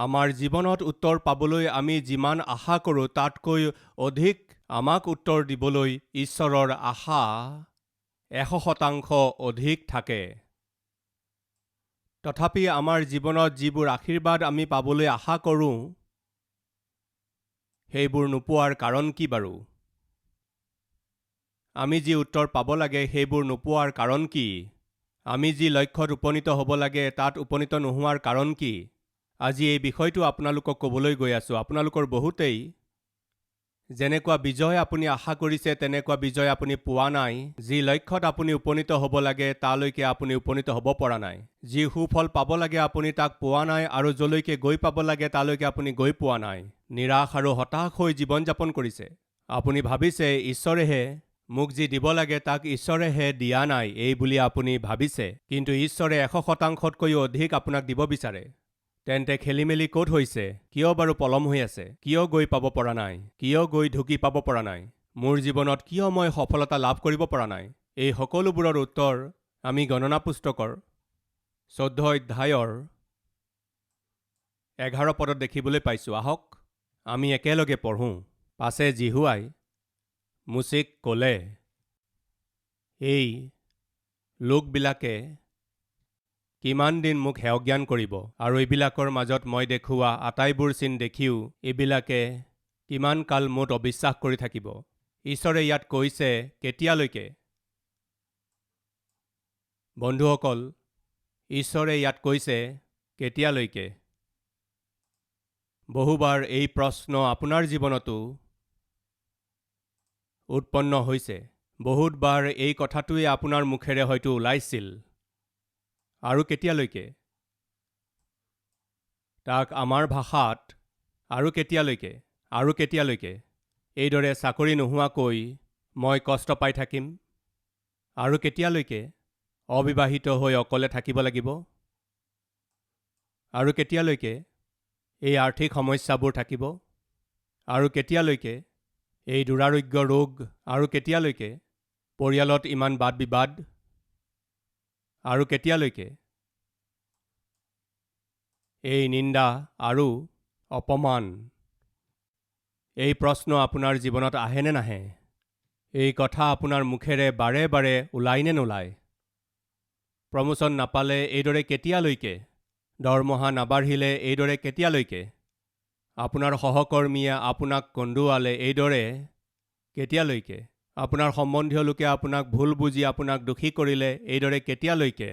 আমাৰ জীৱনত উত্তৰ পাবলৈ আমি যিমান আশা কৰোঁ তাতকৈ অধিক আমাক উত্তৰ দিবলৈ ঈশ্বৰৰ আশা 100% অধিক থাকে। তথাপি আমাৰ জীৱনত যিবোৰ আশীৰ্বাদ আমি পাবলৈ আশা কৰোঁ সেইবোৰ নোপোৱাৰ কাৰণ কি বাৰু? আমি যি উত্তৰ পাব লাগে সেইবোৰ নোপোৱাৰ কাৰণ কি? আমি যি লক্ষ্যত উপনীত হ'ব লাগে তাত উপনীত নোহোৱাৰ কাৰণ কি? আজি এই বিষয়টো আপোনালোকক ক'বলৈ গৈ আছোঁ। আপোনালোকৰ বহুতেই যেনেকুৱা বিজয় আপুনি আশা কৰিছে তেনেকুৱা বিজয় আপুনি পোৱা নাই। যি লক্ষ্যত আপুনি উপনীত হ'ব লাগে তালৈকে আপুনি উপনীত হ'ব পৰা নাই। যি সুফল পাব লাগে আপুনি তাক পোৱা নাই আৰু যলৈকে গৈ পাব লাগে তালৈকে আপুনি গৈ পোৱা নাই। নিৰাশ আৰু হতাশ হৈ জীৱন যাপন কৰিছে। আপুনি ভাবিছে ঈশ্বৰেহে মোক যি দিব লাগে তাক ঈশ্বৰেহে দিয়া নাই এই বুলি আপুনি ভাবিছে, কিন্তু ঈশ্বৰে 100%তকৈও অধিক আপোনাক দিব বিচাৰে। তেন্তে খেলিমেলি ক'ত হৈছে? কিয় বাৰু পলম হৈ আছে? কিয় গৈ পাব পৰা নাই? কিয় গৈ ঢুকি পাব পৰা নাই? মোৰ জীৱনত কিয় মই সফলতা লাভ কৰিব পৰা নাই? এই সকলোবোৰৰ উত্তৰ আমি গণনা পুস্তকৰ 14 অধ্যায়ৰ 11 পদত দেখিবলৈ পাইছোঁ। আহক আমি একেলগে পঢ়োঁ। পাছে জিহুৱাই মোচেক ক'লে, এই লোকবিলাকে কিমান দিন মোক হেয়জ্ঞান কৰিব আৰু এইবিলাকৰ মাজত মই দেখুওৱা আটাইবোৰ চিন দেখিও এইবিলাকে কিমান কাল মোত অবিশ্বাস কৰি থাকিব? ঈশ্বৰে ইয়াত কৈছে কেতিয়ালৈকে? বন্ধুসকল, ঈশ্বৰে ইয়াত কৈছে কেতিয়ালৈকে? বহুবাৰ এই প্ৰশ্ন আপোনাৰ জীৱনতো উৎপন্ন হৈছে। বহুতবাৰ এই কথাটোৱে আপোনাৰ মুখেৰে হয়তো ওলাইছিল। আৰু কেতিয়ালৈকে? তাক আমাৰ ভাষাত আৰু কেতিয়ালৈকে? আৰু কেতিয়ালৈকে? এইদৰে চাকৰি নোহোৱাকৈ মই কষ্ট পাই থাকিম? আৰু কেতিয়ালৈকে? অবিবাহিত হৈ অকলে থাকিব লাগিব? আৰু কেতিয়ালৈকে এই আৰ্থিক সমস্যাবোৰ থাকিব? আৰু কেতিয়ালৈকে এই দুৰাৰোগ্য ৰোগ? আৰু কেতিয়ালৈকে পৰিয়ালত ইমান বাদ বিবাদ? আৰু কেতিয়ালৈকে এই নিন্দা আৰু অপমান? এই প্ৰশ্ন আপোনাৰ জীৱনত আহেনে নাহে? এই কথা আপোনাৰ মুখেৰে বাৰে বাৰে ওলাই নে নোলায়? প্ৰমোচন নাপালে এইদৰে কেতিয়ালৈকে? দৰমহা নাবাঢ়িলে এইদৰে কেতিয়ালৈকে? আপোনাৰ সহকৰ্মীয়ে আপোনাক কন্দুৱালে এইদৰে কেতিয়ালৈকে? আপোনাৰ সম্বন্ধীয় লোকে আপোনাক ভুল বুজি আপোনাক দোষী কৰিলে এইদৰে কেতিয়ালৈকে?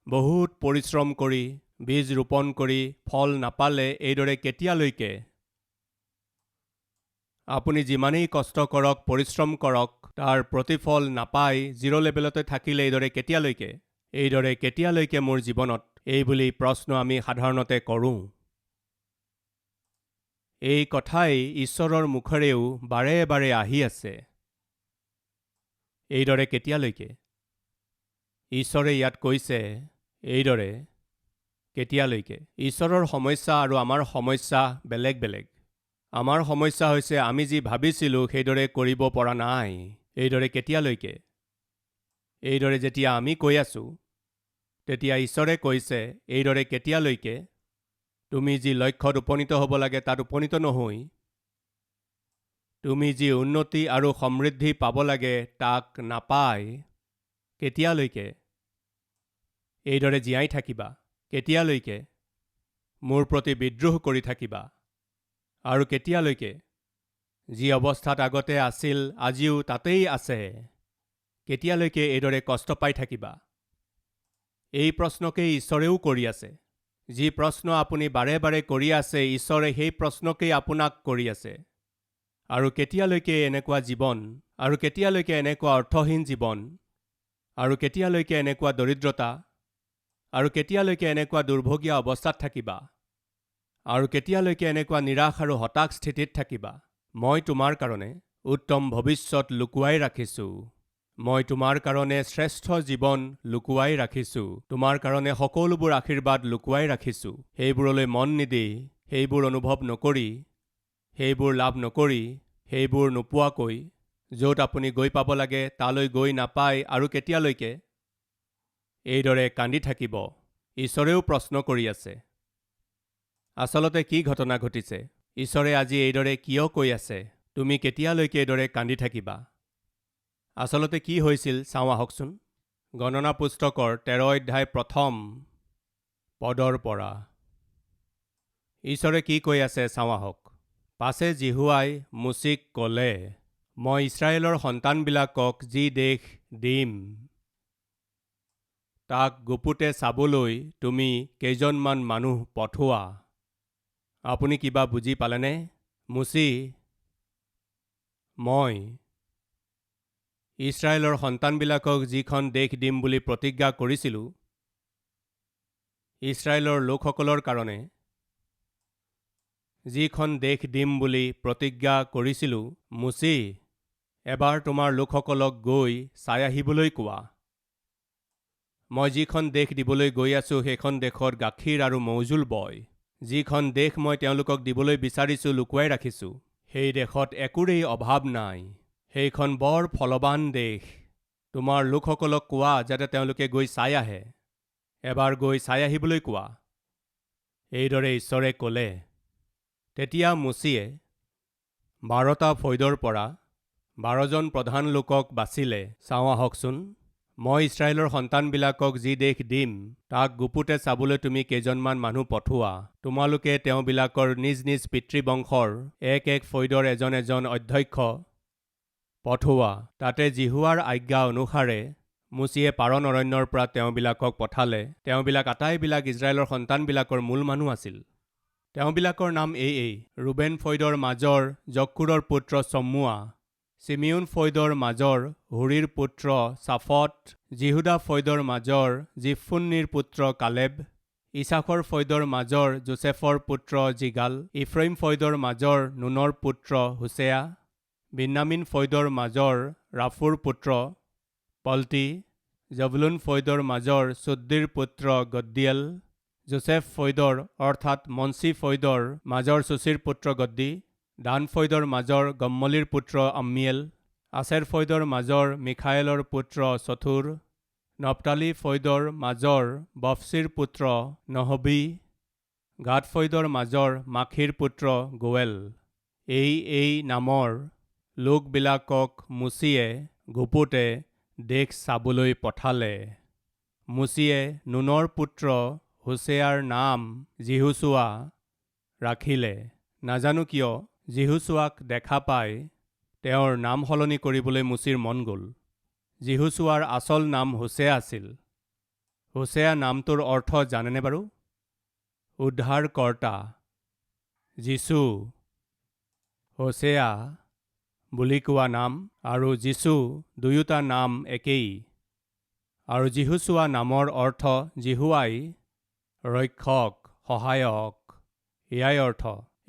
বহুত পৰিশ্ৰম কৰি বীজ ৰোপণ কৰি ফল নাপালে এইদৰে কেতিয়ালৈকে? আপুনি যিমানেই কষ্ট কৰক, পৰিশ্ৰম কৰক, তাৰ প্ৰতিফল নাপাই জিৰ' লেভেলতে থাকিলে এইদৰে কেতিয়ালৈকে? এইদৰে কেতিয়ালৈকে মোৰ জীৱনত? এই বুলি প্ৰশ্ন আমি সাধাৰণতে কৰোঁ। এই কথাই ঈশ্বৰৰ মুখেৰেও বাৰে বাৰে আহি আছে। এইদৰে কেতিয়ালৈকে? ঈশ্বৰে ইয়াত কৈছে এইদৰে কেতিয়ালৈকে? ঈশ্বৰৰ সমস্যা আৰু আমাৰ সমস্যা বেলেগ বেলেগ। আমাৰ সমস্যা হৈছে আমি যি ভাবিছিলোঁ সেইদৰে কৰিব পৰা নাই। এইদৰে কেতিয়ালৈকে? এইদৰে যেতিয়া আমি কৈ আছোঁ তেতিয়া ঈশ্বৰে কৈছে এইদৰে কেতিয়ালৈকে? তুমি যি লক্ষ্যত উপনীত হ'ব লাগে তাত উপনীত নহৈ, তুমি যি উন্নতি আৰু সমৃদ্ধি পাব লাগে তাক নাপাই কেতিয়ালৈকে এইদৰে জীয়াই থাকিবা? কেতিয়ালৈকে মোৰ প্ৰতি বিদ্ৰোহ কৰি থাকিবা? আৰু কেতিয়ালৈকে যি অৱস্থাত আগতে আছিল আজিও তাতেই আছে কেতিয়ালৈকে এইদৰে কষ্ট পাই থাকিবা? এই প্ৰশ্নকেই ঈশ্বৰেও কৰি আছে। যি প্ৰশ্ন আপুনি বাৰে বাৰে কৰি আছে ঈশ্বৰে সেই প্ৰশ্নকেই আপোনাক কৰি আছে। আৰু কেতিয়ালৈকে এনেকুৱা জীৱন? আৰু কেতিয়ালৈকে এনেকুৱা অৰ্থহীন জীৱন? আৰু কেতিয়ালৈকে এনেকুৱা দৰিদ্ৰতা? আৰু কেতিয়ালৈকে এনেকুৱা দুৰ্ভগীয়া অৱস্থাত থাকিবা? আৰু কেতিয়ালৈকে এনেকুৱা নিৰাশ আৰু হতাশ স্থিতিত থাকিবা? মই তোমাৰ কাৰণে উত্তম ভৱিষ্যত লুকুৱাই ৰাখিছোঁ। মই তোমাৰ কাৰণে শ্ৰেষ্ঠ জীৱন লুকুৱাই ৰাখিছোঁ। তোমাৰ কাৰণে সকলোবোৰ আশীৰ্বাদ লুকুৱাই ৰাখিছোঁ। সেইবোৰলৈ মন নিদি, সেইবোৰ অনুভৱ নকৰি, সেইবোৰ লাভ নকৰি, সেইবোৰ নোপোৱাকৈ য'ত আপুনি গৈ পাব লাগে তালৈ গৈ নাপায় আৰু কেতিয়ালৈকে এইদৰে কান্দি থাকিব? ঈশ্বৰেও প্ৰশ্ন কৰি আছে। আচলতে কি ঘটনা ঘটিছে? ঈশ্বৰে আজি এইদৰে কিয় কৈ আছে, তুমি কেতিয়ালৈকে এইদৰে কান্দি থাকিবা? আচলতে কি হৈছিল চাওঁ আহকচোন। গণনা পুস্তকৰ 13 অধ্যায় প্ৰথম পদৰ পৰা ঈশ্বৰে কি কৈ আছে চাওঁ আহক। পাছে জিহুৱাই মুচিক ক'লে, মই ইছৰাইলৰ সন্তানবিলাকক যি দেশ দিম, তাক গুপুতে চাবলৈ তুমি কেইজনমান মানুহ পঠোৱা। আপুনি কিবা বুজি পালেনে? মুচি, মই ইছৰাইলৰ সন্তানবিলাকক যিখন দেশ দিম বুলি প্ৰতিজ্ঞা কৰিছিলোঁ, ইছৰাইলৰ লোকসকলৰ কাৰণে যিখন দেশ দিম বুলি প্ৰতিজ্ঞা কৰিছিলোঁ, মুচি, এবাৰ তোমাৰ লোকসকলক গৈ চাই আহিবলৈ কোৱা। মই যিখন দেশ দিবলৈ গৈ আছোঁ সেইখন দেশত গাখীৰ আৰু মৌজোল বয়। যিখন দেশ মই তেওঁলোকক দিবলৈ বিচাৰিছোঁ লুকুৱাই ৰাখিছোঁ, সেই দেশত একোৰেই অভাৱ নাই। সেইখন বৰ ফলৱান দেশ। তোমাৰ লোকসকলক কোৱা যাতে তেওঁলোকে গৈ চাই আহে। এবাৰ গৈ চাই আহিবলৈ কোৱা। এইদৰে ঈশ্বৰে ক'লে। তেতিয়া মুচিয়ে 12টা ফৈদৰ পৰা 12জন প্ৰধান লোকক বাচিলে। চাওঁ আহকচোন। মই ইছৰাইলৰ সন্তানবিলাকক যি দেশ দিম, তাক গুপুতে চাবলৈ তুমি কেইজনমান মানুহ পঠোৱা। তোমালোকে তেওঁবিলাকৰ নিজ নিজ পিতৃবংশৰ এক ফৈদৰ এজন এজন অধ্যক্ষ পঠোৱা। তাতে জিহুৱাৰ আজ্ঞা অনুসাৰে মুচিয়ে পাৰন অৰণ্যৰ পৰা তেওঁবিলাকক পঠালে। তেওঁবিলাক আটাইবিলাক ইছৰাইলৰ সন্তানবিলাকৰ মূল মানুহ আছিল। তেওঁবিলাকৰ নাম এই: ৰুবেন ফৈদৰ মাজৰ জক্কুৰৰ পুত্ৰ চম্মুৱা, চিমিউন ফৈদৰ মাজৰ হুৰিৰ পুত্ৰ চাফট, জিহুদা ফৈদৰ মাজৰ জিফুন্নিৰ পুত্ৰ কালেব, ইছাখৰ ফৈদৰ মাজৰ যোচেফৰ পুত্ৰ জিগাল, ইফ্ৰাইম ফৈদৰ মাজৰ নুনৰ পুত্ৰ হোছেয়া, বিন্যামিন ফৈদৰ মাজৰ ৰাফুৰ পুত্ৰ পলটি, জবুলুন ফৈদৰ মাজৰ চুদ্দিৰ পুত্ৰ গদ্দিয়েল, যোচেফ ফৈদৰ অৰ্থাৎ মনচি ফৈদৰ মাজৰ চুচিৰ পুত্ৰ গদ্দি, দান ফৈদৰ মাজৰ গম্মলিৰ পুত্ৰ আম্মিয়েল, আছেৰ ফৈদৰ মাজৰ মিখায়েলৰ পুত্ৰ চথুৰ, নপতালি ফৈদৰ মাজৰ বফচিৰ পুত্ৰ নহবী, গাদ ফৈদৰ মাজৰ মাখিৰ পুত্ৰ গোৱেল। এই নামৰ লোকবিলাকক মুচিয়ে গুপুতে দেশ চাবলৈ পঠালে। মুচিয়ে নুনৰ পুত্ৰ হোছেয়াৰ নাম জিহুচুৱা ৰাখিলে। নাজানো কিয় জিহুচুৱাক দেখা পাই তেওঁৰ নাম সলনি কৰিবলৈ মুচিৰ মন গ'ল। জিহুচুৱাৰ আচল নাম হোছেয়া আছিল। হোছেয়া নামটোৰ অৰ্থ জানেনে বাৰু? উদ্ধাৰকৰ্তা। যীচু, হোছেয়া বুলি কোৱা নাম আৰু যীচু দুয়োটা নাম একেই। আৰু জিহুচুৱা নামৰ অৰ্থ জিহুৱাই, ৰক্ষক, সহায়ক, এয়াই অৰ্থ।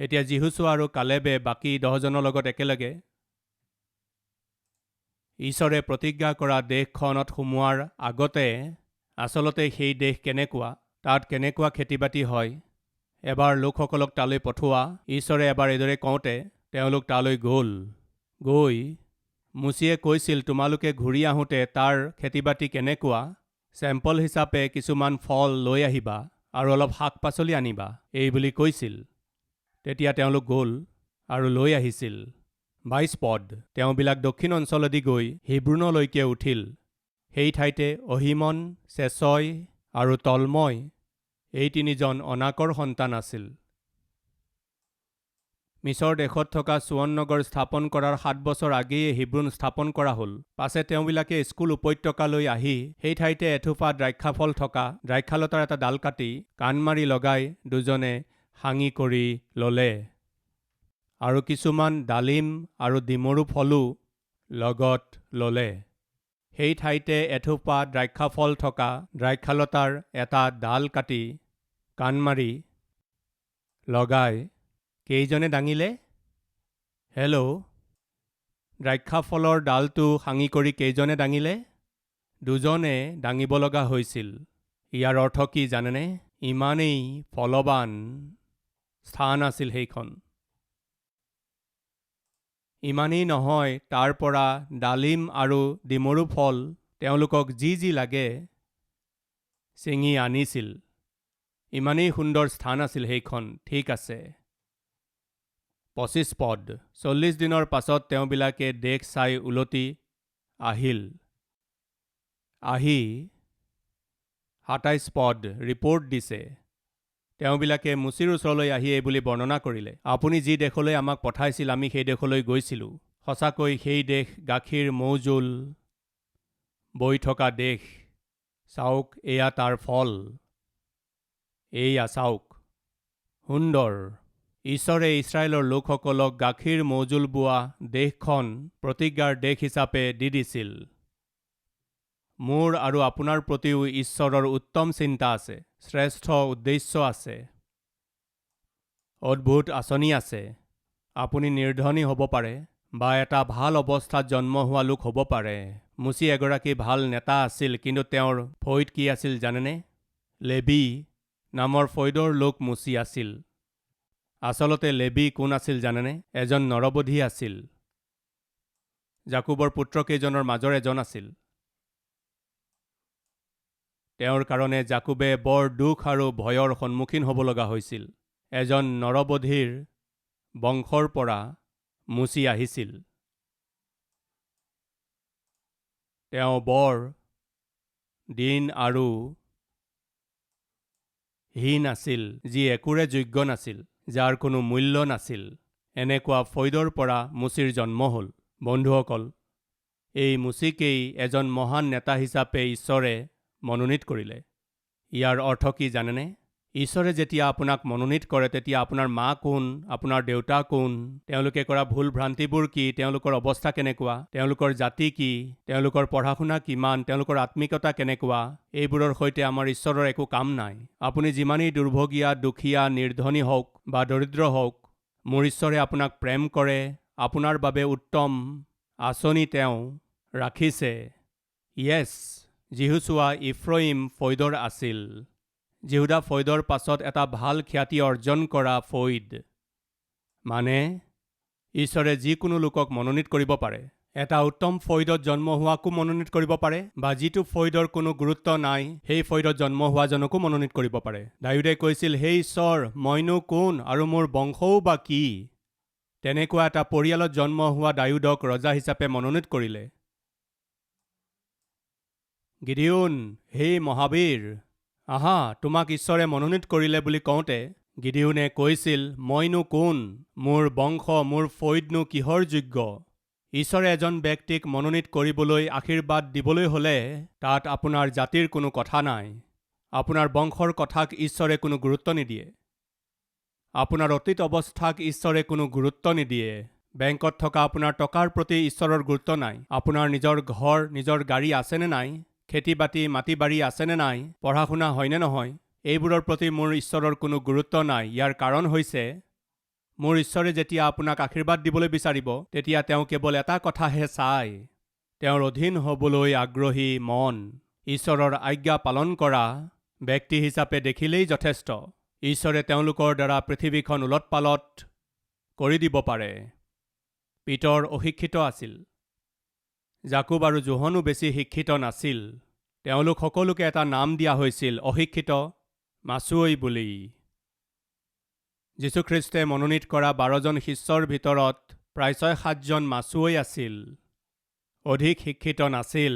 এতিয়া জিহুচুৱা আৰু কালেবে বাকী 10জনৰ লগত একেলগে ঈশ্বৰে প্ৰতিজ্ঞা কৰা দেশখনত সোমোৱাৰ আগতে আচলতে সেই দেশ কেনেকুৱা, তাত কেনেকুৱা খেতি বাতি হয়, এবাৰ লোকসকলক তালৈ পঠোৱা। ঈশ্বৰে এবাৰ এইদৰে কওঁতে তেওঁলোক তালৈ গ'ল। গৈ মুচিয়ে কৈছিল, তোমালোকে ঘূৰি আহোঁতে তাৰ খেতি বাতি কেনেকুৱা, চেম্পল হিচাপে কিছুমান ফল লৈ আহিবা আৰু অলপ শাক পাচলি আনিবা, এই বুলি কৈছিল। তেতিয়া তেওঁলোক গ'ল আৰু লৈ আহিছিল। 22 পদ। তেওঁবিলাক দক্ষিণ অঞ্চলেদি গৈ হিব্ৰোনলৈকে উঠিল। সেই ঠাইতে অহিমন, চেচয় আৰু তলময় এই 3জন অনাকৰ সন্তান আছিল। মিছৰ দেশত থকা চুৱন নগৰ স্থাপন কৰাৰ 7 বছৰ আগেয়ে হিব্ৰোন স্থাপন কৰা হ'ল। পাছে তেওঁবিলাকে স্কুল উপত্যকালৈ আহি সেই ঠাইতে এথোপা দ্ৰাক্ষাফল থকা দ্ৰাক্ষালতাৰ এটা ডাল কাটি কাণ মাৰি লগাই দুজনে হাঙি কৰি ল'লে আৰু কিছুমান ডালিম আৰু ডিমৰু ফলো লগত ল'লে। সেই ঠাইতে এথোপা দ্ৰাক্ষাফল থকা দ্ৰাক্ষালতাৰ এটা ডাল কাটি কাণ মাৰি লগাই কেইজনে দাঙিলে? দ্ৰাক্ষাফলৰ ডালটো হাঙি কৰি কেইজনে দাঙিলে? 2জনে দাঙিব লগা হৈছিল। ইয়াৰ অৰ্থ কি জানেনে? ইমানেই ফলৱান স্থান আছিল সেইখন। ইমানেই নহয়, তাৰ পৰা ডালিম আৰু ডিমৰু ফল তেওঁলোকক যি লাগে ছিঙি আনিছিল। ইমানেই সুন্দৰ স্থান আছিল সেইখন। ঠিক আছে। 25 পদ। 40 দিনৰ পাছত তেওঁবিলাকে দেশ চাই উলটি আহিল। আহি 27 পদ ৰিপৰ্ট দিছে। তেওঁবিলাকে মুচিৰ ওচৰলৈ আহি এই বুলি বৰ্ণনা কৰিলে, আপুনি যি দেশলৈ আমাক পঠাইছিল আমি সেই দেশলৈ গৈছিলোঁ। সঁচাকৈ সেই দেশ গাখীৰ মৌজোল বৈ থকা দেশ। চাওক, এয়া তাৰ ফল। এইয়া চাওক, সুন্দৰ। ঈশ্বৰে ইছৰাইলৰ লোকসকলক গাখীৰ মৌজোল বোৱা দেশখন প্ৰতিজ্ঞাৰ দেশ হিচাপে দি দিছিল। মোৰ আৰু আপোনাৰ প্ৰতিও ঈশ্বৰৰ উত্তম চিন্তা আছে, শ্ৰেষ্ঠ উদ্দেশ্য আছে, অদ্ভুত আঁচনি আছে। আপুনি নিৰ্ধনী হ'ব পাৰে বা এটা ভাল অৱস্থাত জন্ম হোৱা লোক হ'ব পাৰে। মুচি এগৰাকী ভাল নেতা আছিল, কিন্তু তেওঁৰ ফৈদ কি আছিল জানেনে? লেবি নামৰ ফৈদৰ লোক মুচি আছিল। আচলতে লেবি কোন আছিল জানেনে? এজন নৰবধী আছিল। জাকুবৰ পুত্ৰকেইজনৰ মাজৰ এজন আছিল। তেওঁৰ কাৰণে জাকুবে বৰ দুখ আৰু ভয়ৰ সন্মুখীন হ'ব লগা হৈছিল। এজন নৰবধীৰ বংশৰ পৰা মুচি আহিছিল। তেওঁ বৰ দীন আৰু হীন আছিল, যি একোৰে যোগ্য নাছিল, যাৰ কোনো মূল্য নাছিল। এনেকুৱা ফৈদৰ পৰা মুচিৰ জন্ম হ'ল। বন্ধুসকল, এই মুচিকেই এজন মহান নেতা হিচাপে ঈশ্বৰে মনোনীত কৰিলে। ইয়াৰ অৰ্থ কি জানেনে? ঈশ্বৰে যেতিয়া আপোনাক মনোনীত কৰে তেতিয়া আপোনাৰ মা কোন, আপোনাৰ দেউতা কোন, তেওঁলোকে কৰা ভুল ভ্ৰান্তিবোৰ কি, তেওঁলোকৰ অৱস্থা কেনেকুৱা, তেওঁলোকৰ জাতি কি, তেওঁলোকৰ পঢ়া শুনা কিমান, তেওঁলোকৰ আত্মিকতা কেনেকুৱা, এইবোৰৰ সৈতে আমাৰ ঈশ্বৰৰ একো কাম নাই। আপুনি যিমানেই দুৰ্ভগীয়া, দুখীয়া, নিৰ্ধনী হওক বা দৰিদ্ৰ হওক, মোৰ ঈশ্বৰে আপোনাক প্ৰেম কৰে। আপোনাৰ বাবে উত্তম আঁচনি তেওঁ ৰাখিছে। য়েছ, যিহুচোৱা ইফ্ৰইম ফৈদৰ আছিল। জিহুদা ফৈদৰ পাছত এটা ভাল খ্যাতি অৰ্জন কৰা ফৈদ। মানে ঈশ্বৰে যিকোনো লোকক মনোনীত কৰিব পাৰে। এটা উত্তম ফৈদত জন্ম হোৱাকো মনোনীত কৰিব পাৰে, বা যিটো ফৈদৰ কোনো গুৰুত্ব নাই সেই ফৈদত জন্ম হোৱাজনকো মনোনীত কৰিব পাৰে। দাউদে কৈছিল, হে ঈশ্বৰ, মইনো কোন আৰু মোৰ বংশও বা কি? তেনেকুৱা এটা পৰিয়ালত জন্ম হোৱা দাউদক ৰজা হিচাপে মনোনীত কৰিলে। গিদিয়ন, হে মহাবীৰ, আহা, তোমাক ঈশ্বৰে মনোনীত কৰিলে বুলি কওঁতে গিদিয়নে কৈছিল, মইনো কোন, মোৰ বংশ, মোৰ ফৈদনো কিহৰ যোগ্য? ঈশ্বৰে এজন ব্যক্তিক মনোনীত কৰিবলৈ, আশীৰ্বাদ দিবলৈ হ'লে তাত আপোনাৰ জাতিৰ কোনো কথা নাই। আপোনাৰ বংশৰ কথাক ঈশ্বৰে কোনো গুৰুত্ব নিদিয়ে। আপোনাৰ অতীত অৱস্থাক ঈশ্বৰে কোনো গুৰুত্ব নিদিয়ে। বেংকত থকা আপোনাৰ টকাৰ প্ৰতি ঈশ্বৰৰ গুৰুত্ব নাই। আপোনাৰ নিজৰ ঘৰ, নিজৰ গাড়ী আছেনে নাই, খেতি বাতি, মাটি বাৰী আছেনে নাই, পঢ়া শুনা হয়নে নহয়, এইবোৰৰ প্ৰতি মোৰ ঈশ্বৰৰ কোনো গুৰুত্ব নাই। ইয়াৰ কাৰণ হৈছে, মোৰ ঈশ্বৰে যেতিয়া আপোনাক আশীৰ্বাদ দিবলৈ বিচাৰিব তেতিয়া তেওঁ কেৱল এটা কথাহে চায়, তেওঁৰ অধীন হ'বলৈ আগ্ৰহী মন। ঈশ্বৰৰ আজ্ঞা পালন কৰা ব্যক্তি হিচাপে দেখিলেই যথেষ্ট। ঈশ্বৰে তেওঁলোকৰ দ্বাৰা পৃথিৱীখন ওলট পালট কৰি দিব পাৰে। পিতৰ অশিক্ষিত আছিল। জাকুব আৰু জোহনো বেছি শিক্ষিত নাছিল। তেওঁলোক সকলোকে এটা নাম দিয়া হৈছিল, অশিক্ষিত মাছুৱৈ বুলি। যীশুখ্ৰীষ্টে মনোনীত কৰা 12জন শিষ্যৰ ভিতৰত প্ৰায় 6-7জন মাছুৱৈ আছিল। অধিক শিক্ষিত নাছিল,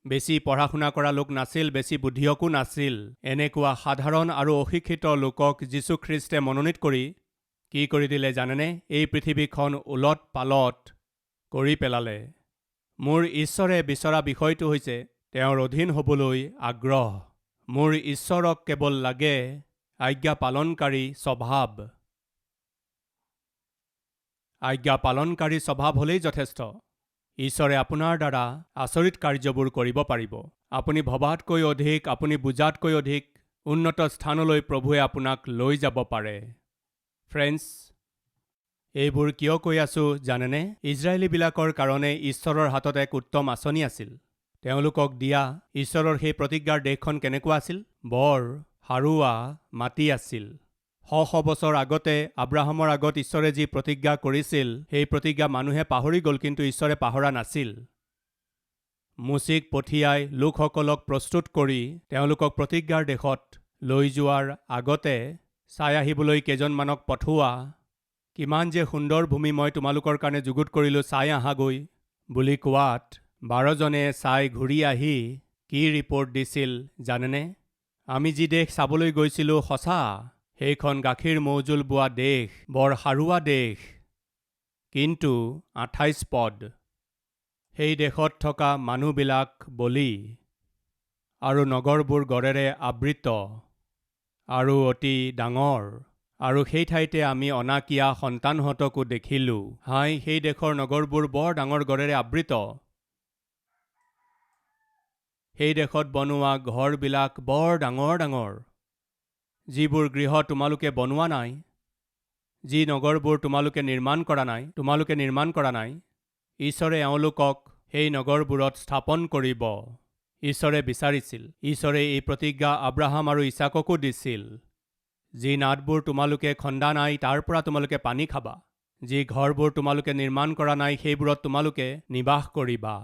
বেছি পঢ়া শুনা কৰা লোক নাছিল, বেছি বুদ্ধিয়কো নাছিল। এনেকুৱা সাধাৰণ আৰু অশিক্ষিত লোকক যীশুখ্ৰীষ্টে মনোনীত কৰি কি কৰি দিলে জানেনে? এই পৃথিৱীখন ওলট পালট কৰি পেলালে। মোৰ ঈশ্বৰে বিচৰা বিষয়টো হৈছে তেওঁৰ অধীন হ'বলৈ আগ্ৰহ। মোৰ ঈশ্বৰক কেৱল লাগে আজ্ঞা পালনকাৰী স্বভাৱ। আজ্ঞা পালনকাৰী স্বভাৱ হ'লেই যথেষ্ট। ঈশ্বৰে আপোনাৰ দ্বাৰা আচৰিত কাৰ্যবোৰ কৰিব পাৰিব। আপুনি ভবাতকৈ অধিক, আপুনি বুজাতকৈ অধিক উন্নত স্থানলৈ প্ৰভুৱে আপোনাক লৈ যাব পাৰে। ফ্ৰেণ্ডছ, এইবোৰ কিয় কৈ আছো জানেনে? ইজৰাইলীবিলাকৰ কাৰণে ঈশ্বৰৰ হাতত এক উত্তম আঁচনি আছিল। তেওঁলোকক দিয়া ঈশ্বৰৰ সেই প্ৰতিজ্ঞাৰ দেশখন কেনেকুৱা আছিল? বৰ সাৰুৱা মাটি আছিল। শ বছৰ আগতে আব্ৰাহামৰ আগত ঈশ্বৰে যি প্ৰতিজ্ঞা কৰিছিল, সেই প্ৰতিজ্ঞা মানুহে পাহৰি গ'ল, কিন্তু ঈশ্বৰে পাহৰা নাছিল। মুচিক পঠিয়াই লোকসকলক প্ৰস্তুত কৰি তেওঁলোকক প্ৰতিজ্ঞাৰ দেশত লৈ যোৱাৰ আগতে চাই আহিবলৈ কেইজনমানক পঠোৱা। কিমান যে সুন্দৰ ভূমি মই তোমালোকৰ কাৰণে যুগুত কৰিলোঁ, চাই আহাগৈ বুলি কোৱাত 12জনে চাই ঘূৰি আহি কি ৰিপৰ্ট দিছিল জানেনে? আমি যি দেশ চাবলৈ গৈছিলোঁ সঁচা, সেইখন গাখীৰ মৌজোল বোৱা দেশ, বৰ সাৰুৱা দেশ। কিন্তু 28 পদ, সেই দেশত থকা মানুহবিলাক বলি আৰু নগৰবোৰ গড়েৰে আবৃত আৰু অতি ডাঙৰ। আৰু সেই ঠাইতে আমি অনাকিয়া সন্তানহঁতকো দেখিলোঁ। হাই, সেই দেশৰ নগৰবোৰ বৰ ডাঙৰ গড়েৰে আবৃত। সেই দেশত বনোৱা ঘৰবিলাক বৰ ডাঙৰ ডাঙৰ। যিবোৰ গৃহ তোমালোকে বনোৱা নাই, যি নগৰবোৰ তোমালোকে নিৰ্মাণ কৰা নাই, ঈশ্বৰে এওঁলোকক সেই নগৰবোৰত স্থাপন কৰিব। ঈশ্বৰে বিচাৰিছিল, ঈশ্বৰে এই প্ৰতিজ্ঞা আব্ৰাহাম আৰু ইছাককো দিছিল। যি নাদবোৰ তোমালোকে খন্দা নাই তাৰ পৰা তোমালোকে পানী খাবা। যি ঘৰবোৰ তোমালোকে নিৰ্মাণ কৰা নাই সেইবোৰত তোমালোকে নিবাস কৰিবা।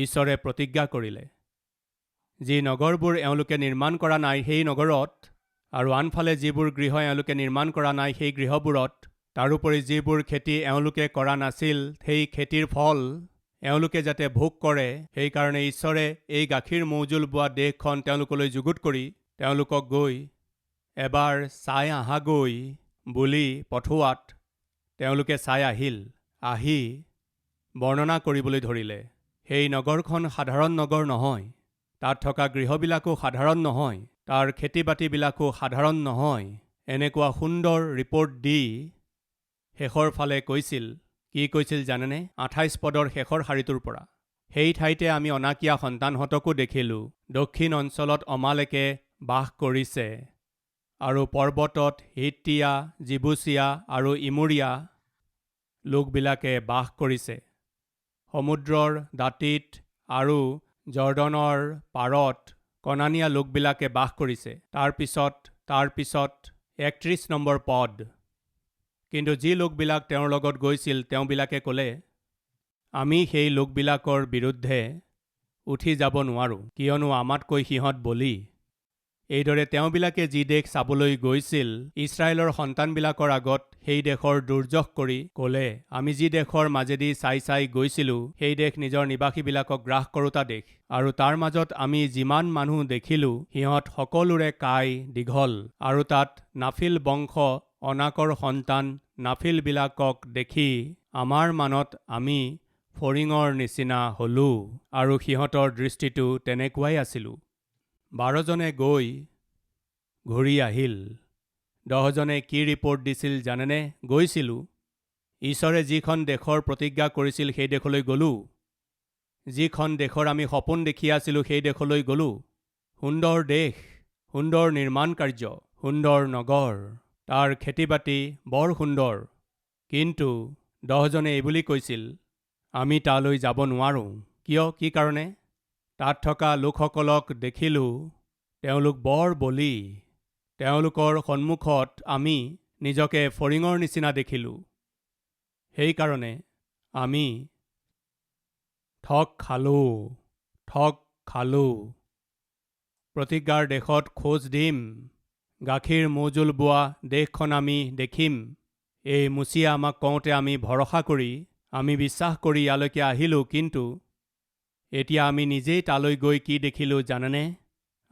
ঈশ্বৰে প্ৰতিজ্ঞা কৰিলে। যি নগৰবোৰ এওঁলোকে নিৰ্মাণ কৰা নাই সেই নগৰত, আৰু আনফালে যিবোৰ গৃহ এওঁলোকে নিৰ্মাণ কৰা নাই সেই গৃহবোৰত, তাৰোপৰি যিবোৰ খেতি এওঁলোকে কৰা নাছিল সেই খেতিৰ ফল এওঁলোকে যাতে ভোগ কৰে, সেইকাৰণে ঈশ্বৰে এই গাখীৰ মৌজোল বোৱা দেশখন তেওঁলোকলৈ যুগুত কৰি তেওঁলোকক গৈ এবাৰ চাই আহাগৈ বুলি পঠোৱাত তেওঁলোকে চাই আহিল। আহি বৰ্ণনা কৰিবলৈ ধৰিলে, সেই নগৰখন সাধাৰণ নগৰ নহয়, তাত থকা গৃহবিলাকো সাধাৰণ নহয়, তাৰ খেতি বাতিবিলাকো সাধাৰণ নহয়। এনেকুৱা সুন্দৰ ৰিপৰ্ট দি শেষৰ ফালে কৈছিল, কি কৈছিল জানেনে? 28 পদৰ শেষৰ শাৰীটোৰ পৰা, সেই ঠাইতে আমি অনাকিয়া সন্তানহঁতকো দেখিলোঁ। দক্ষিণ অঞ্চলত অমালেকে বাস কৰিছে, আৰু পৰ্বতত হিত্তিয়া, জিবুচীয়া আৰু ইমুৰীয়া লোকবিলাকে বাস কৰিছে। সমুদ্ৰৰ দাঁতিত আৰু জৰ্দনৰ পাৰত কনানীয়া লোকবিলাকে বাস কৰিছে। তাৰ পিছত 31 নম্বৰ পদ। কিন্তু যি লোকবিলাক তেওঁৰ লগত গৈছিল তেওঁবিলাকে ক'লে, আমি সেই লোকবিলাকৰ বিৰুদ্ধে উঠি যাব নোৱাৰোঁ, কিয়নো আমাতকৈ সিহঁত বলি। এইদৰে তেওঁবিলাকে যি দেশ চাবলৈ গৈছিল ইছৰাইলৰ সন্তানবিলাকৰ আগত সেই দেশৰ দুৰ্যশ কৰি ক'লে, আমি যি দেশৰ মাজেদি চাই গৈছিলোঁ সেই দেশ নিজৰ নিবাসীবিলাকক গ্ৰাস কৰোতা দেশ। আৰু তাৰ মাজত আমি যিমান মানুহ দেখিলোঁ সিহঁত সকলোৰে কাই দীঘল, আৰু তাত নাফিল বংশ অনাকৰ সন্তান নাফিলবিলাকক দেখি আমাৰ মানত আমি ফৰিঙৰ নিচিনা হলোঁ, আৰু সিহঁতৰ দৃষ্টিটো তেনেকুৱাই আছিলোঁ। 12জনে গৈ ঘূৰি আহিল। 10জনে কি ৰিপৰ্ট দিছিল জানেনে? গৈছিলোঁ, ঈশ্বৰে যিখন দেশৰ প্ৰতিজ্ঞা কৰিছিল সেই দেশলৈ গ'লোঁ। যিখন দেশৰ আমি সপোন দেখি আছিলোঁ সেই দেশলৈ গ'লোঁ। সুন্দৰ দেশ, সুন্দৰ নিৰ্মাণ কাৰ্য, সুন্দৰ নগৰ, তাৰ খেতি বাতি বৰ সুন্দৰ। কিন্তু 10জনে এইবুলি কৈছিল, আমি তালৈ যাব নোৱাৰোঁ। কিয়? কি কাৰণে? তাত থকা লোকসকলক দেখিলোঁ, তেওঁলোক বৰ বলি। তেওঁলোকৰ সন্মুখত আমি নিজকে ফৰিঙৰ নিচিনা দেখিলোঁ। সেইকাৰণে আমি ঠগ খালোঁ। প্ৰতিজ্ঞাৰ দেশত খোজ দিম, গাখীৰ মৌজোল বোৱা দেশখন আমি দেখিম। এই মুচিয়ে আমাক কওঁতে আমি ভৰসা কৰি, আমি বিশ্বাস কৰি ইয়ালৈকে আহিলোঁ। কিন্তু এতিয়া আমি নিজেই তালৈ গৈ কি দেখিলোঁ জানেনে?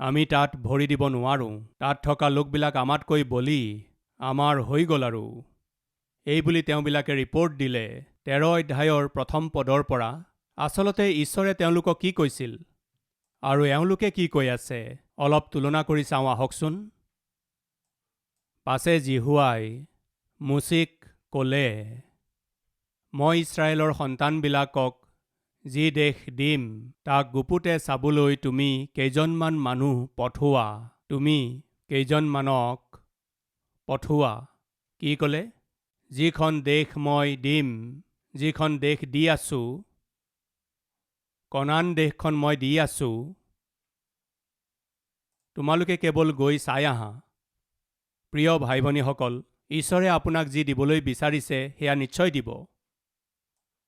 আমি তাত ভৰি দিব নোৱাৰোঁ। তাত থকা লোকবিলাক আমাতকৈ বলি, আমাৰ হৈ গ'ল আৰু। এইবুলি তেওঁবিলাকে ৰিপৰ্ট দিলে। 13 অধ্যায়ৰ 1ম পদৰ পৰা। আচলতে ঈশ্বৰে তেওঁলোকক কি কৈছিল আৰু এওঁলোকে কি কৈ আছে অলপ তুলনা কৰি চাওঁ আহকচোন। পাছে জিহুৱাই মুচিক ক'লে, মই ইছৰাইলৰ সন্তানবিলাকক যি দেশ দিম তাক গুপুতে চাবলৈ তুমি কেইজনমান মানুহ পঠোৱা। তুমি কেইজনমানক পঠোৱা। কি ক'লে? যিখন দেশ মই দিম, যিখন দেশ দি আছোঁ, কনান দেশখন মই দি আছোঁ, তোমালোকে কেৱল গৈ চাই আহা। প্ৰিয় ভাই ভনীসকল, ঈশ্বৰে আপোনাক যি দিবলৈ বিচাৰিছে সেয়া নিশ্চয় দিব।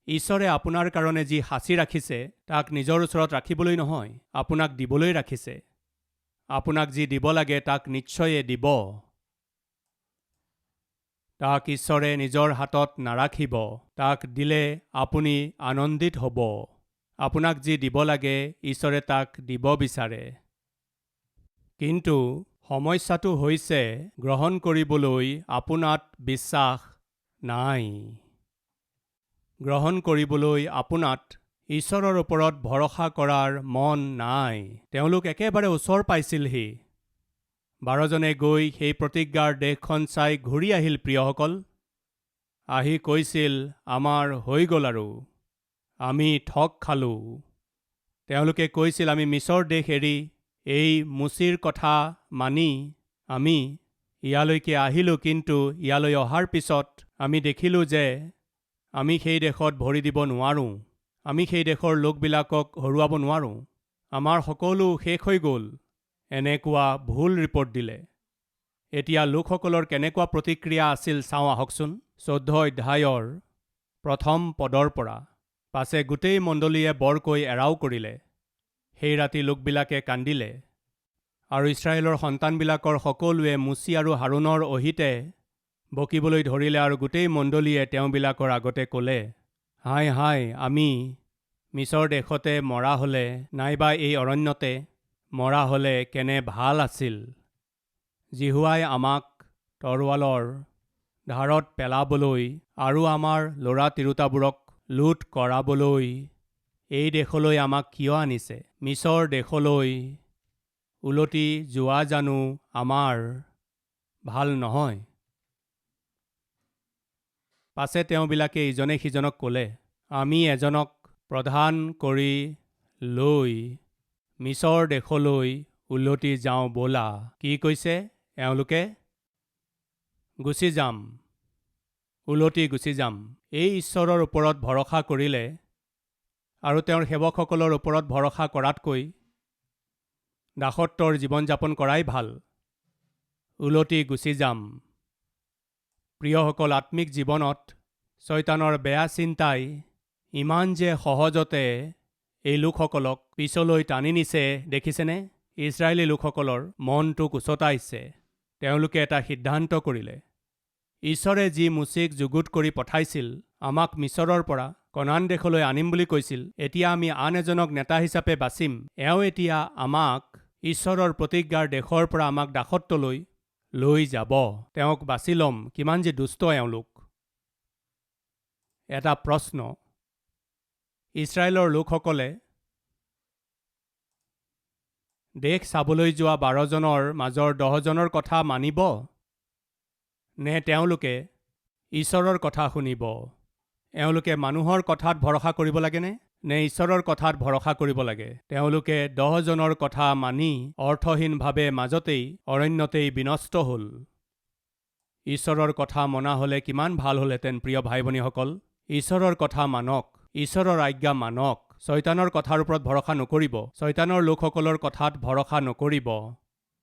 ঈশ্বৰে আপোনাৰ কাৰণে যি সাঁচি ৰাখিছে তাক নিজৰ ওচৰত ৰাখিবলৈ নহয়, আপোনাক দিবলৈ ৰাখিছে। আপোনাক যি দিব লাগে তাক নিশ্চয়ে দিব। তাক ঈশ্বৰে নিজৰ হাতত নাৰাখিব। তাক দিলে আপুনি আনন্দিত হ'ব। আপোনাক যি দিব লাগে ঈশ্বৰে তাক দিব বিচাৰে। কিন্তু সমস্যাটো হৈছে গ্ৰহণ কৰিবলৈ আপোনাত বিশ্বাস নাই। গ্ৰহণ কৰিবলৈ আপোনাত ঈশ্বৰৰ ওপৰত ভৰসা কৰাৰ মন নাই। তেওঁলোক একেবাৰে ওচৰ পাইছিলহি। 12জনে গৈ সেই প্ৰতিজ্ঞাৰ দেশখন চাই ঘূৰি আহিল। প্ৰিয়সকল, আহি কৈছিল, আমাৰ হৈ গ'ল আৰু আমি ঠগ খালোঁ। তেওঁলোকে কৈছিল, আমি মিছৰ দেশ এৰি এই মুচিৰ কথা মানি আমি ইয়ালৈকে আহিলোঁ, কিন্তু ইয়ালৈ অহাৰ পিছত আমি দেখিলোঁ যে আমি সেই দেশত ভৰি দিব নোৱাৰোঁ। আমি সেই দেশৰ লোকবিলাকক হৰুৱাব নোৱাৰোঁ। আমাৰ সকলো শেষ হৈ গ'ল। এনেকুৱা ভুল ৰিপৰ্ট দিলে। এতিয়া লোকসকলৰ কেনেকুৱা প্ৰতিক্ৰিয়া আছিল চাওঁ আহকচোন। 14 অধ্যায়ৰ 1ম পদৰ পৰা। পাছে গোটেই মণ্ডলীয়ে বৰকৈ এৰাও কৰিলে। সেই ৰাতি লোকবিলাকে কান্দিলে। আৰু ইছৰাইলৰ সন্তানবিলাকৰ সকলোৱে মুচি আৰু হাৰুনৰ অহিতে বকিবলৈ ধৰিলে। আৰু গোটেই মণ্ডলীয়ে তেওঁবিলাকৰ আগতে ক'লে, হাই হাই, আমি মিছৰ দেশতে মৰা হ'লে, নাইবা এই অৰণ্যতে মৰা হ'লে কেনে ভাল আছিল। জিহুৱাই আমাক তৰোৱালৰ ধাৰত পেলাবলৈ আৰু আমাৰ ল'ৰা তিৰোতাবোৰক লুট কৰাবলৈ এই দেশলৈ আমাক কিয় আনিছে? মিছৰ দেশলৈ উলটি যোৱা জানো আমাৰ ভাল নহয়? পাছে তেওঁবিলাকে ইজনে সিজনক ক'লে, আমি এজনক প্ৰধান কৰি লৈ মিছৰ দেশলৈ উলটি যাওঁ ব'লা। কি কৈছে এওঁলোকে? গুচি যাম, উলটি গুচি যাম। এই ঈশ্বৰৰ ওপৰত ভৰসা কৰিলে আৰু তেওঁৰ সেৱকসকলৰ ওপৰত ভৰসা কৰাতকৈ দাসত্বৰ জীৱন যাপন কৰাই ভাল। উলটি গুচি যাম। প্ৰিয়সকল, আত্মিক জীৱনত শয়তানৰ বেয়া চিন্তাই ইমান যে সহজতে এই লোকসকলক পিছলৈ টানি নিছে দেখিছেনে? ইছৰাইলী লোকসকলৰ মনটোক উচতাইছে। তেওঁলোকে এটা সিদ্ধান্ত কৰিলে। ঈশ্বৰে যি মুচিক যুগুত কৰি পঠাইছিল, আমাক মিছৰৰ পৰা কনান দেশলৈ আনিম বুলি কৈছিল, এতিয়া আমি আন এজনক নেতা হিচাপে বাচিম। এওঁ এতিয়া আমাক ঈশ্বৰৰ প্ৰতিজ্ঞাৰ দেশৰ পৰা আমাক দাসত্বলৈ লৈ যাব। তেওঁক বাছি ল'ম। কিমান যে দুষ্ট এওঁলোক। এটা প্ৰশ্ন, ইছৰাইলৰ লোকসকলে দেশ চাবলৈ যোৱা 12জনৰ মাজৰ 10জনৰ কথা মানিব নে তেওঁলোকে ঈশ্বৰৰ কথা শুনিব? এওঁলোকে মানুহৰ কথাত ভৰসা কৰিব লাগেনে নে ঈশ্বৰৰ কথাত ভৰসা কৰিব লাগে? তেওঁলোকে 10জনৰ কথা মানি অৰ্থহীনভাৱে মাজতেই অৰণ্যতেই বিনষ্ট হ'ল। ঈশ্বৰৰ কথা মনা হ'লে কিমান ভাল হ'লহেঁতেন। প্ৰিয় ভাই ভনীসকল, ঈশ্বৰৰ কথা মানক, ঈশ্বৰৰ আজ্ঞা মানক। শয়তানৰ কথাৰ ওপৰত ভৰসা নকৰিব। শয়তানৰ লোকসকলৰ কথাত ভৰসা নকৰিব।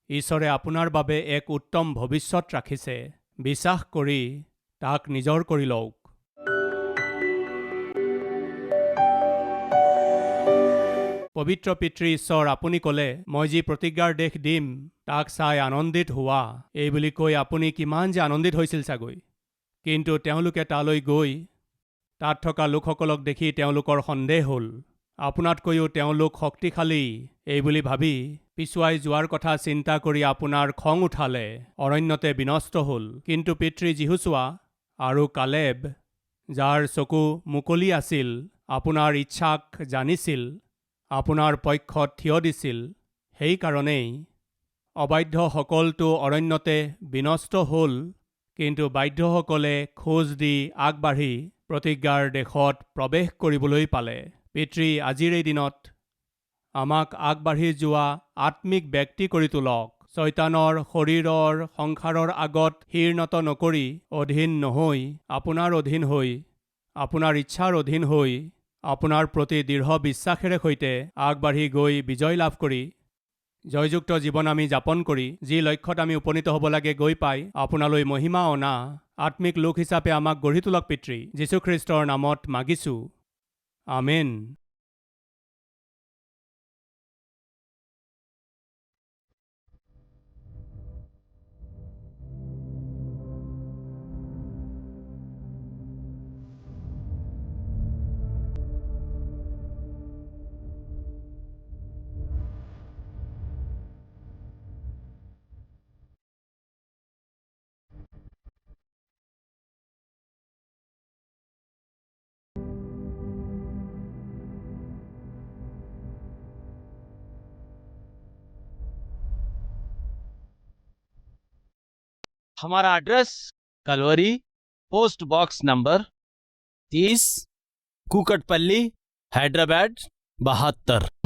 ঈশ্বৰে আপোনাৰ বাবে এক উত্তম ভৱিষ্যত ৰাখিছে। বিশ্বাস কৰি তাক নিজৰ কৰি লওক। পবিত্ৰ পিতৃ ঈশ্বৰ, আপুনি ক'লে, মই যি প্ৰতিজ্ঞাৰ দেশ দিম তাক চাই আনন্দিত হোৱা। এই বুলি কৈ আপুনি কিমান যে আনন্দিত হৈছিল চাগৈ। কিন্তু তেওঁলোকে তালৈ গৈ তাত থকা লোকসকলক দেখি তেওঁলোকৰ সন্দেহ হ'ল। আপোনাতকৈও তেওঁলোক শক্তিশালী এই বুলি ভাবি পিছুৱাই যোৱাৰ কথা চিন্তা কৰি আপোনাৰ খং উঠালে। অৰণ্যতে বিনষ্ট হ'ল। কিন্তু পিতৃ যিহুছোৱা আৰু কালেব, যাৰ চকু মুকলি আছিল, আপোনাৰ ইচ্ছাক জানিছিল, আপোনাৰ পক্ষত থিয় দিছিল, সেইকাৰণেই অবাধ্যসকলটো অৰণ্যতে বিনষ্ট হ'ল। কিন্তু বাধ্যসকলে খোজ দি আগবাঢ়ি প্ৰতিজ্ঞাৰ দেশত প্ৰৱেশ কৰিবলৈ পালে। পিতৃ, আজিৰ এই দিনত আমাক আগবাঢ়ি যোৱা আত্মিক ব্যক্তি কৰি তোলক। শয়তানৰ শৰীৰৰ সংসাৰৰ আগত শিৰনত নকৰি, অধীন নহৈ, আপোনাৰ অধীন হৈ, আপোনাৰ ইচ্ছাৰ অধীন হৈ, আপোনাৰ প্ৰতি দৃঢ় বিশ্বাসেৰে সৈতে আগবাঢ়ি গৈ বিজয় লাভ কৰি জয়যুক্ত জীৱন আমি যাপন কৰি যি লক্ষ্যত আমি উপনীত হ'ব লাগে গৈ পাই আপোনালৈ মহিমা অনা আত্মিক লোক হিচাপে আমাক গঢ়ি তোলক পিতৃ, যীশুখ্ৰীষ্টৰ নামত মাগিছোঁ, আমেন। हमारा address Calvary, post box number 30, Kukatpally, Hyderabad 72।